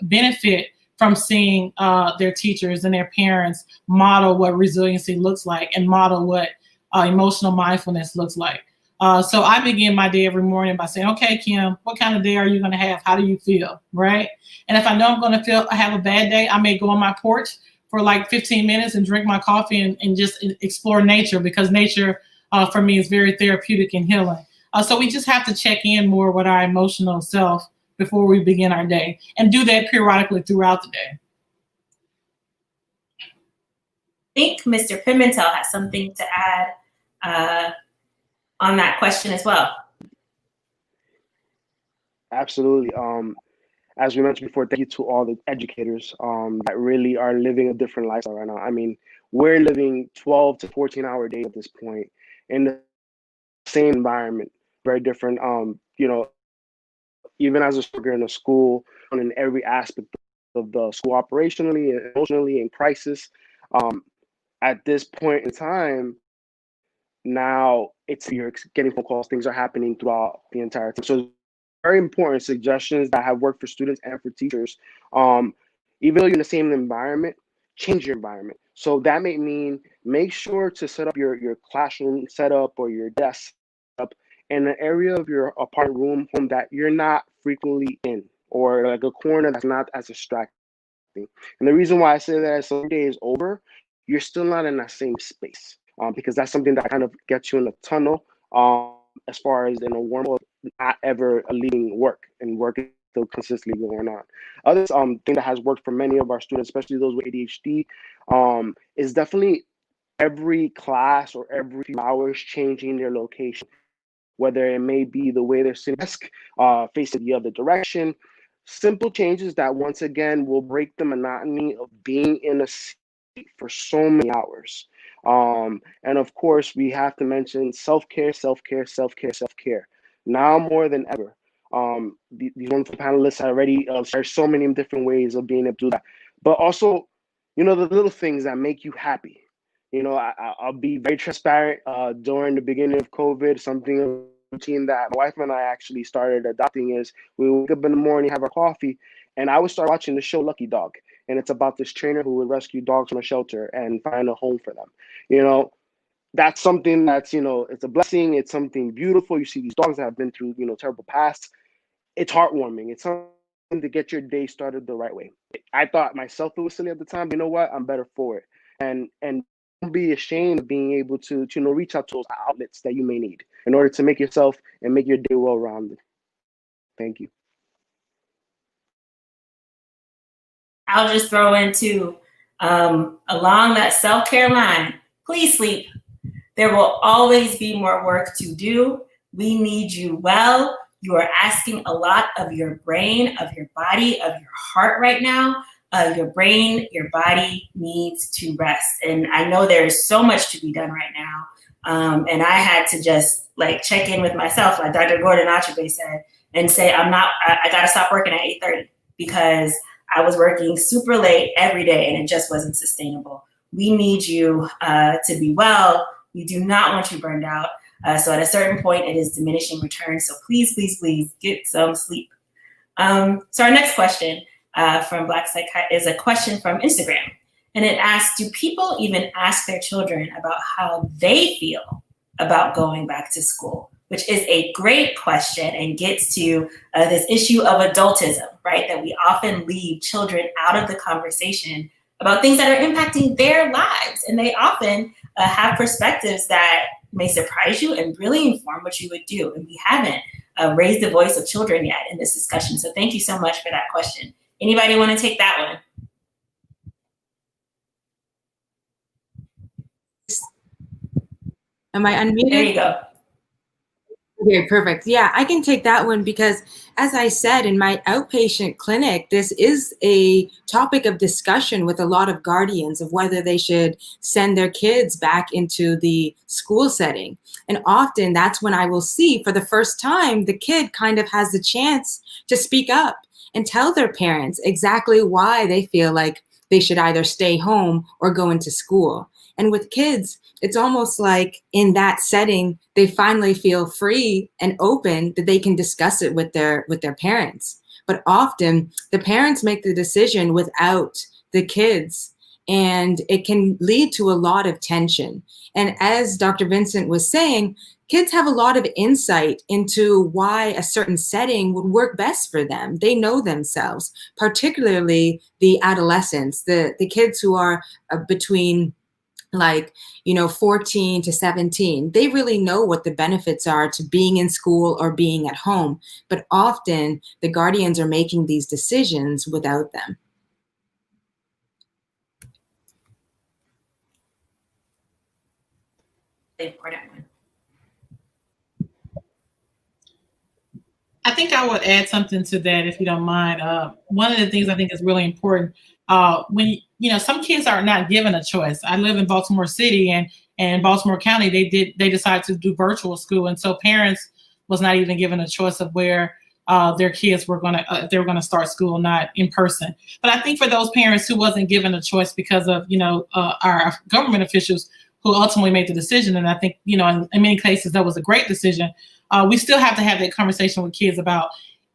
benefit from seeing their teachers and their parents model what resiliency looks like and model what emotional mindfulness looks like. So I begin my day every morning by saying, okay, Kim, what kind of day are you going to have? How do you feel? Right. And if I know I'm going to have a bad day, I may go on my porch for like 15 minutes and drink my coffee and just explore nature, because nature for me is very therapeutic and healing. So we just have to check in more with our emotional self before we begin our day, and do that periodically throughout the day. I think Mr. Pimentel has something to add on that question as well. Absolutely. As we mentioned before, thank you to all the educators that really are living a different lifestyle right now. I mean, we're living 12 to 14-hour days at this point in the same environment, very different. Even as a worker in a school, in every aspect of the school, operationally, emotionally, in crisis, at this point in time, now you're getting phone calls, things are happening throughout the entire time. So very important suggestions that have worked for students and for teachers. Even though you're in the same environment, change your environment. So that may mean make sure to set up your classroom setup or your desk setup in an area of your apartment home that you're not frequently in, or like a corner that's not as distracting. And the reason why I say that is, so the day is over, you're still not in that same space. because that's something that kind of gets you in a tunnel as far as in a wormhole, not ever leaving work, and work is still consistently going on. Other thing that has worked for many of our students, especially those with ADHD, is definitely every class or every few hours changing their location, whether it may be the way they're sitting at the desk, facing the other direction. Simple changes that once again will break the monotony of being in a seat for so many hours. And of course, we have to mention self-care, self-care, self-care, self-care. Now more than ever. These wonderful panelists already shared so many different ways of being able to do that. But also, the little things that make you happy. I'll be very transparent. During the beginning of COVID, something routine that my wife and I actually started adopting is we wake up in the morning, have our coffee, and I would start watching the show Lucky Dog. And it's about this trainer who would rescue dogs from a shelter and find a home for them. That's something that's, it's a blessing. It's something beautiful. You see these dogs that have been through, terrible pasts. It's heartwarming. It's something to get your day started the right way. I thought myself it was silly at the time. You know what? I'm better for it. And don't be ashamed of being able to reach out to those outlets that you may need in order to make yourself and make your day well-rounded. Thank you. I'll just throw into along that self-care line, please sleep. There will always be more work to do. We need you well. You are asking a lot of your brain, of your body, of your heart right now. Your brain, your body needs to rest. And I know there's so much to be done right now. And I had to just check in with myself, like Dr. Gordon Achabe said, and say, I got to stop working at 8:30 because I was working super late every day and it just wasn't sustainable. We need you to be well. We do not want you burned out. So at a certain point, it is diminishing returns. So please, please, please get some sleep. So our next question from Black Psychiatrist is a question from Instagram. And it asks, do people even ask their children about how they feel about going back to school? Which is a great question and gets to this issue of adultism, right? That we often leave children out of the conversation about things that are impacting their lives. And they often have perspectives that may surprise you and really inform what you would do. And we haven't raised the voice of children yet in this discussion. So thank you so much for that question. Anybody want to take that one? Am I unmuted? There you go. Okay, perfect. Yeah, I can take that one because, as I said, in my outpatient clinic, this is a topic of discussion with a lot of guardians of whether they should send their kids back into the school setting. And often that's when I will see for the first time, the kid kind of has the chance to speak up and tell their parents exactly why they feel like they should either stay home or go into school. And with kids, it's almost like in that setting, they finally feel free and open that they can discuss it with their parents. But often the parents make the decision without the kids, and it can lead to a lot of tension. And as Dr. Vincent was saying, kids have a lot of insight into why a certain setting would work best for them. They know themselves, particularly the adolescents, the kids who are between 14 to 17, they really know what the benefits are to being in school or being at home. But often the guardians are making these decisions without them. I think I would add something to that, if you don't mind. One of the things I think is really important, when some kids are not given a choice. I live in Baltimore City, and Baltimore County, they decided to do virtual school, and so parents was not even given a choice of where their kids were they were gonna start school, not in person. But I think for those parents who wasn't given a choice because of our government officials who ultimately made the decision, and I think in many cases that was a great decision. We still have to have that conversation with kids about,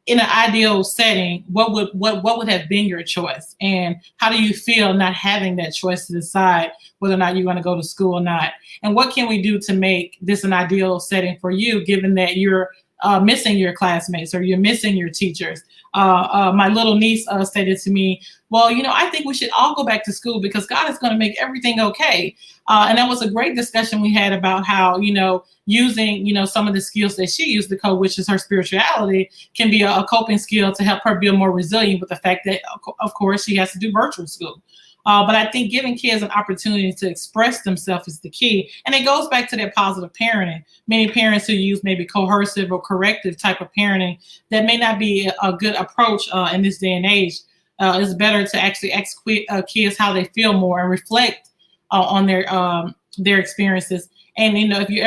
in an ideal setting, what would have been your choice, and how do you feel not having that choice to decide whether or not you're going to go to school or not, and what can we do to make this an ideal setting for you, given that you're missing your classmates or you're missing your teachers. My little niece stated to me, well, I think we should all go back to school because God is going to make everything okay. And that was a great discussion we had about how, using, some of the skills that she used to cope, which is her spirituality, can be a coping skill to help her be more resilient with the fact that, of course, she has to do virtual school. But I think giving kids an opportunity to express themselves is the key. And it goes back to that positive parenting. Many parents who use maybe coercive or corrective type of parenting, that may not be a good approach in this day and age. It's better to actually ask kids how they feel more and reflect on their experiences. And, if you're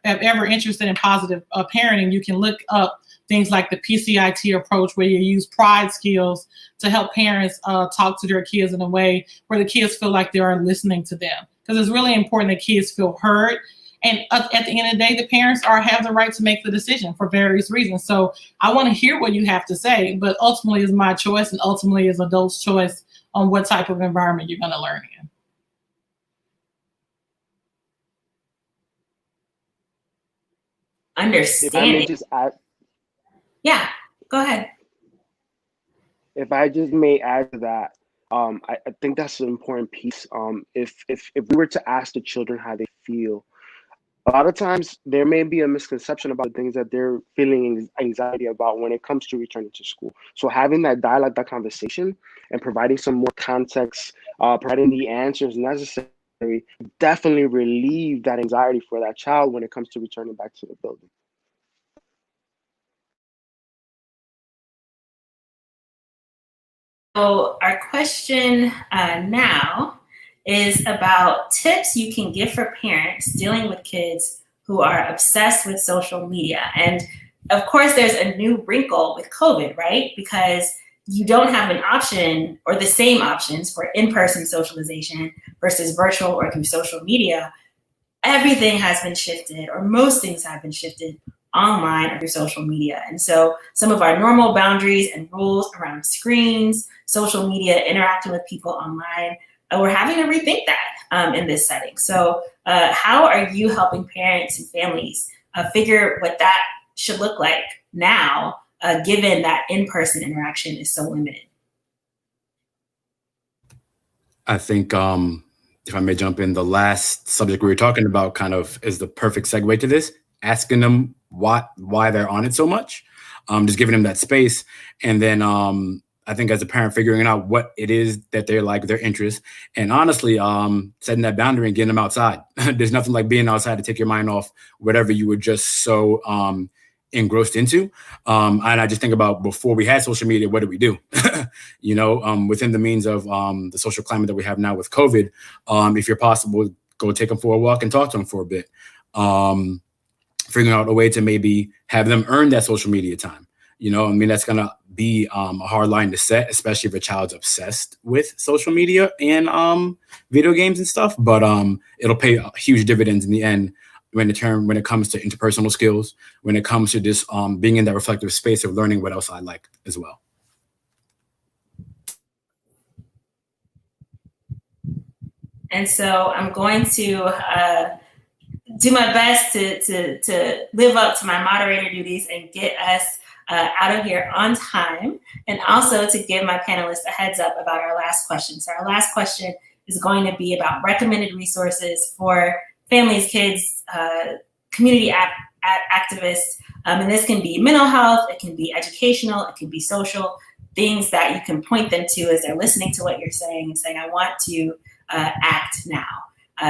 ever interested in positive parenting, you can look up things like the PCIT approach, where you use pride skills to help parents talk to their kids in a way where the kids feel like they are listening to them. Because it's really important that kids feel heard. And at the end of the day, the parents have the right to make the decision for various reasons. So I want to hear what you have to say, but ultimately it's my choice and ultimately it's adults' choice on what type of environment you're going to learn in. Understanding. If I may just add, yeah, go ahead. if I just may add to that, I think that's an important piece. If we were to ask the children how they feel, a lot of times there may be a misconception about the things that they're feeling anxiety about when it comes to returning to school. So having that dialogue, that conversation, and providing some more context, providing the answers necessary, definitely relieve that anxiety for that child when it comes to returning back to the building. So our question now is about tips you can give for parents dealing with kids who are obsessed with social media. And of course, there's a new wrinkle with COVID, right? Because you don't have an option or the same options for in-person socialization versus virtual or through social media. Everything has been shifted, or most things have been shifted online or through social media. And so some of our normal boundaries and rules around screens, social media, interacting with people online, we're having to rethink that in this setting. So how are you helping parents and families figure what that should look like now, given that in-person interaction is so limited? I think if I may jump in, the last subject we were talking about kind of is the perfect segue to this, asking them why they're on it so much, just giving them that space. And then I think as a parent, figuring out what it is that they're like, their interests, and honestly, setting that boundary and getting them outside. There's nothing like being outside to take your mind off whatever you were just so engrossed into. And I just think about before we had social media, what did we do? Within the means of the social climate that we have now with COVID, if you're possible, go take them for a walk and talk to them for a bit. Figuring out a way to maybe have them earn that social media time. That's going to be a hard line to set, especially if a child's obsessed with social media and video games and stuff. But it'll pay huge dividends in the end when it comes to interpersonal skills, when it comes to just being in that reflective space of learning what else I like as well. And so I'm going to do my best to live up to my moderator duties and get us out of here on time, and also to give my panelists a heads up about our last question. So our last question is going to be about recommended resources for families, kids, community activists. And this can be mental health, it can be educational, it can be social, things that you can point them to as they're listening to what you're saying and saying, I want to act now.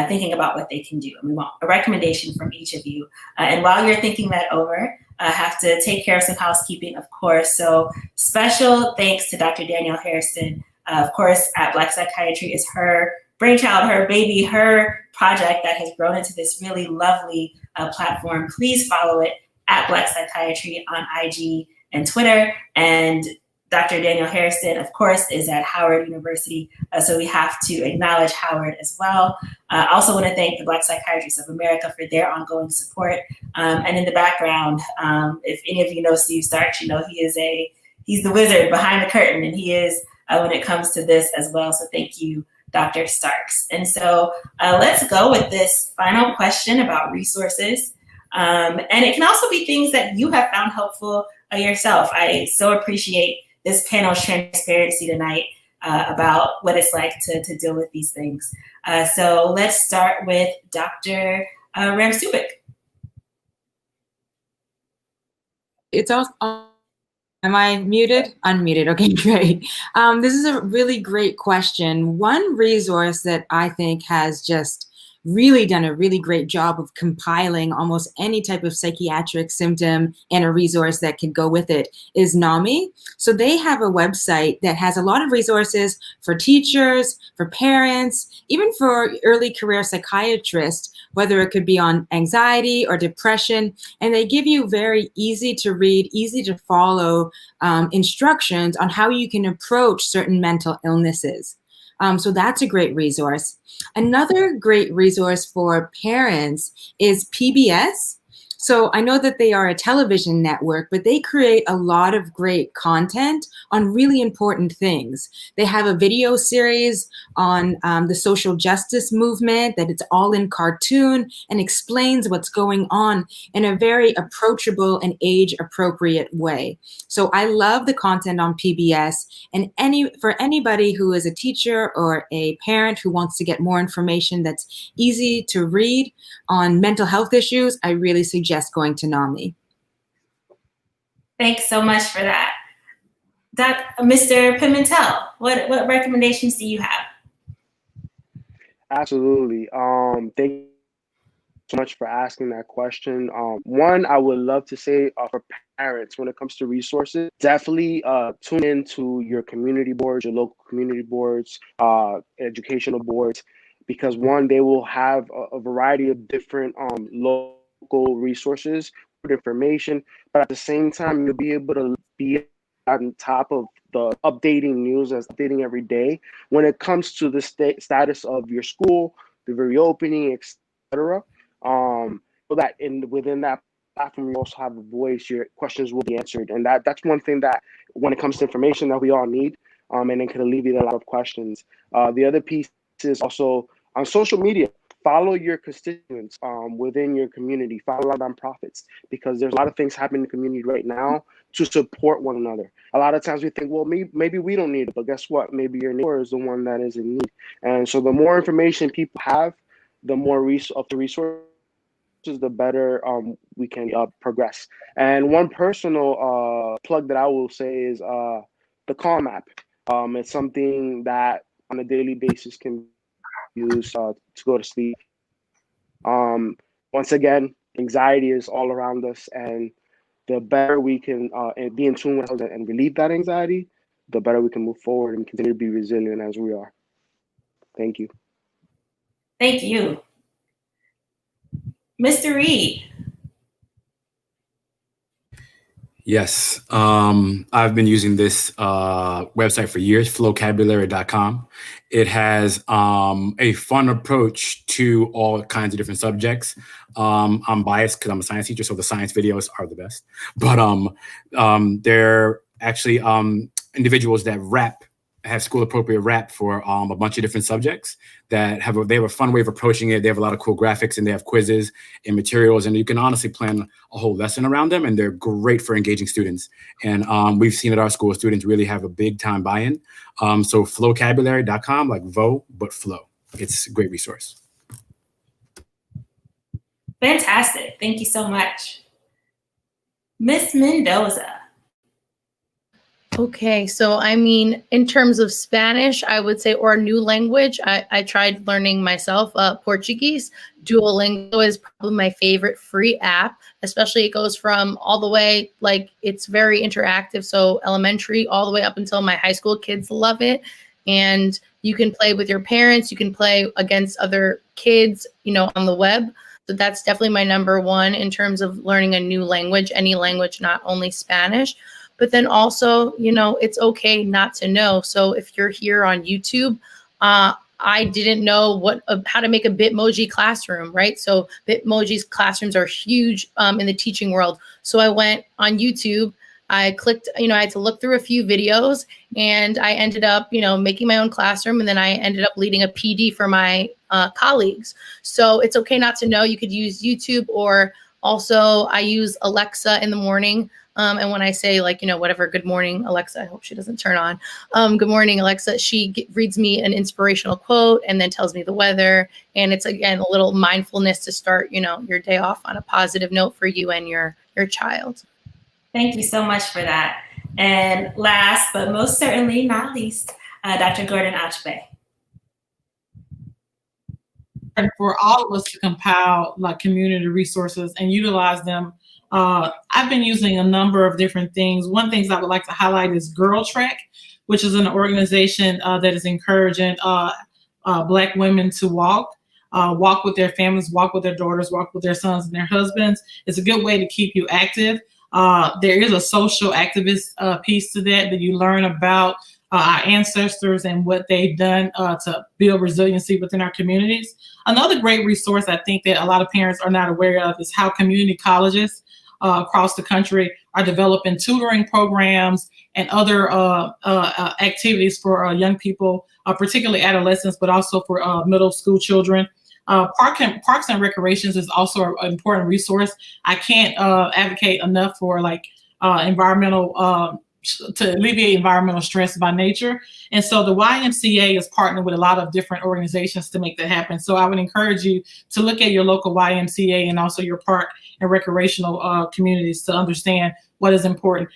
Thinking about what they can do. And we want a recommendation from each of you. And while you're thinking that over, I have to take care of some housekeeping, of course. So special thanks to Dr. Danielle Hairston. Of course, at Black Psychiatry is her brainchild, her baby, her project that has grown into this really lovely platform. Please follow it at Black Psychiatry on IG and Twitter. And Dr. Danielle Hairston, of course, is at Howard University, so we have to acknowledge Howard as well. I also want to thank the Black Psychiatrists of America for their ongoing support. And in the background, if any of you know Steve Starks, he's the wizard behind the curtain, and he is when it comes to this as well. So thank you, Dr. Starks. And so let's go with this final question about resources. And it can also be things that you have found helpful yourself. I so appreciate this panel's transparency tonight about what it's like to deal with these things. So let's start with Dr. Ramsubik. It's also, am I muted? Unmuted. Okay, great. This is a really great question. One resource that I think has just really done a really great job of compiling almost any type of psychiatric symptom and a resource that can go with it is NAMI. So they have a website that has a lot of resources for teachers, for parents, even for early career psychiatrists, whether it could be on anxiety or depression. And they give you very easy to read, easy to follow instructions on how you can approach certain mental illnesses. So that's a great resource. Another great resource for parents is PBS. So I know that they are a television network, but they create a lot of great content on really important things. They have a video series on the social justice movement that it's all in cartoon and explains what's going on in a very approachable and age-appropriate way. So I love the content on PBS, and for anybody who is a teacher or a parent who wants to get more information that's easy to read on mental health issues, I really suggest going to NAMI. Thanks so much for that. Mr. Pimentel, what recommendations do you have? Absolutely. Thank you so much for asking that question. One, I would love to say for parents, when it comes to resources, definitely tune into your community boards, your local community boards, educational boards, because one, they will have a variety of different local resources, information, but at the same time, you'll be able to be on top of the updating news that's updating every day when it comes to the status of your school, the reopening, etc. So that within that platform, you also have a voice. Your questions will be answered, and that's one thing that when it comes to information that we all need, and it can alleviate a lot of questions. The other piece is also on social media. Follow your constituents within your community. Follow our nonprofits, because there's a lot of things happening in the community right now to support one another. A lot of times we think, well, maybe we don't need it, but guess what? Maybe your neighbor is the one that is in need. And so the more information people have, the more of the resources, the better we can progress. And one personal plug that I will say is the Calm app. It's something that on a daily basis can use to go to sleep. Once again, anxiety is all around us, and the better we can be in tune with ourselves and relieve that anxiety, the better we can move forward and continue to be resilient as we are. Thank you. Thank you. Mr. Reed. Yes, I've been using this website for years, flowcabulary.com. It has a fun approach to all kinds of different subjects. I'm biased because I'm a science teacher, so the science videos are the best. But they're actually individuals that have school appropriate rap for a bunch of different subjects that have a fun way of approaching it. They have a lot of cool graphics, and they have quizzes and materials, and you can honestly plan a whole lesson around them, and they're great for engaging students. And we've seen at our school, students really have a big time buy-in. So flowcabulary.com, like Vo, but flow. It's a great resource. Fantastic. Thank you so much. Miss Mendoza. Okay, so I mean, in terms of Spanish, I would say, or a new language, I tried learning myself Portuguese. Duolingo is probably my favorite free app, especially it goes from all the way, like it's very interactive. So elementary all the way up until my high school kids love it. And you can play with your parents, you can play against other kids, on the web. So that's definitely my number one in terms of learning a new language, any language, not only Spanish. But then also, it's okay not to know. So if you're here on YouTube, I didn't know how to make a Bitmoji classroom, right? So Bitmoji's classrooms are huge in the teaching world. So I went on YouTube, I clicked, I had to look through a few videos, and I ended up, making my own classroom. And then I ended up leading a PD for my colleagues. So it's okay not to know. You could use YouTube or Also, I use Alexa in the morning. And when I say, like, whatever, good morning, Alexa, I hope she doesn't turn on. Good morning, Alexa. She reads me an inspirational quote and then tells me the weather. And it's, again, a little mindfulness to start, your day off on a positive note for you and your child. Thank you so much for that. And last, but most certainly not least, Dr. Gordon Achebe. And for all of us to compile like community resources and utilize them, I've been using a number of different things. One thing I would like to highlight is Girl Track, which is an organization that is encouraging Black women to walk with their families, walk with their daughters, walk with their sons and their husbands. It's a good way to keep you active. There is a social activist piece to that you learn about our ancestors and what they've done to build resiliency within our communities. Another great resource I think that a lot of parents are not aware of is how community colleges across the country are developing tutoring programs and other activities for young people, particularly adolescents, but also for middle school children. Parks and Recreations is also an important resource. I can't advocate enough for environmental to alleviate environmental stress by nature. And so the YMCA is partnered with a lot of different organizations to make that happen. So I would encourage you to look at your local YMCA and also your park and recreational communities to understand what is important.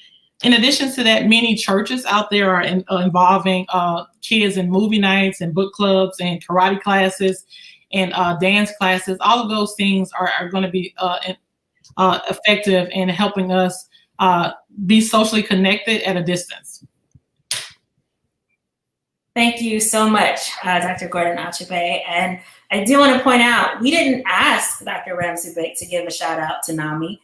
In addition to that, many churches out there are involving kids in movie nights and book clubs and karate classes and dance classes. All of those things are going to be effective in helping us be socially connected at a distance. Thank you so much, Dr. Gordon Achebe. And I do want to point out, we didn't ask Dr. Ramsubik to give a shout out to NAMI.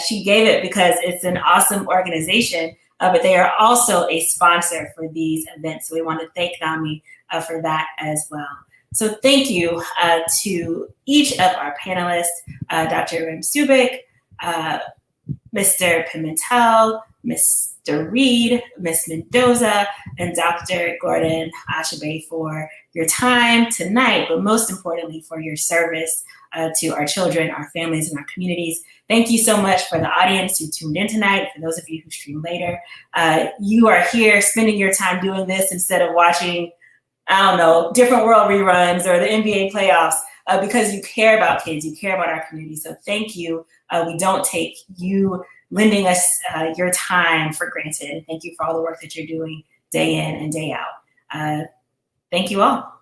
She gave it because it's an awesome organization, but they are also a sponsor for these events. So we want to thank NAMI for that as well. So thank you to each of our panelists, Dr. Ramsubik, Mr. Pimentel, Mr. Reed, Ms. Mendoza, and Dr. Gordon Achebe for your time tonight, but most importantly for your service to our children, our families, and our communities. Thank you so much for the audience who tuned in tonight. For those of you who stream later, you are here spending your time doing this instead of watching, I don't know, Different World reruns or the NBA playoffs, because you care about kids, you care about our community. So thank you. We don't take you lending us your time for granted. Thank you for all the work that you're doing day in and day out. Thank you all.